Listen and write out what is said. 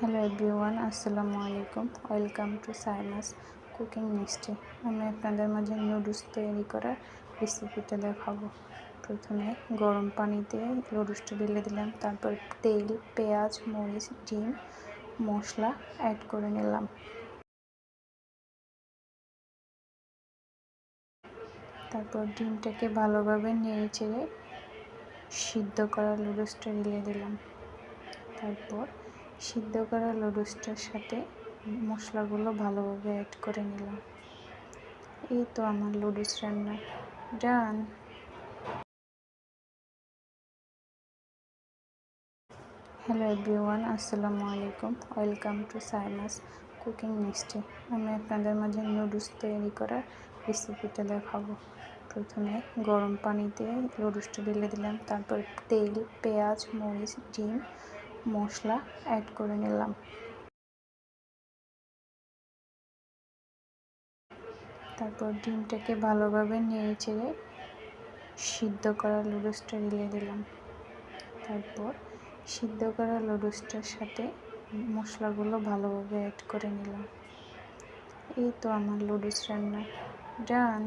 Hello everyone, আসসালামু আলাইকুম। Welcome to Saima's cooking mystery. আমি আপনাদের মাঝে নুডলস তৈরি করার রেসিপিটা দেখাবো। প্রথমে গরম পানিতে নুডলসটা ঢেলে দিলাম, তারপর তেল, পেঁয়াজ, মরিচ, ডিম, মশলা অ্যাড করে নিলাম। তারপর ডিমটাকে ভালোভাবে নেড়ে চেড়ে সিদ্ধ করা নুডলসটা ঢেলে দিলাম। তারপর সিদ্ধ করা নুডলসটার সাথে মশলাগুলো ভালোভাবে অ্যাড করে নিলাম। এই তো আমার নুডলস রান্না ডান। হ্যালো এভরিওয়ান, আসসালামু আলাইকুম। Welcome to Saima's cooking mystery. আমি আপনাদের মাঝে নুডলস তৈরি করার রেসিপিটা দেখাবো। প্রথমে গরম পানিতে নুডলসটা ঢেলে দিলাম, তারপর তেল, পেঁয়াজ, মরিচ, ডিম, মশলা অ্যাড করে নিলাম। তারপর ডিমটাকে ভালোভাবে নেড়ে চেড়ে সিদ্ধ করা নুডলসটা ঢেলে দিলাম। তারপর সিদ্ধ করা নুডলসটার সাথে মশলাগুলো ভালোভাবে অ্যাড করে নিলাম। এই তো আমার নুডলস রান্না ডান।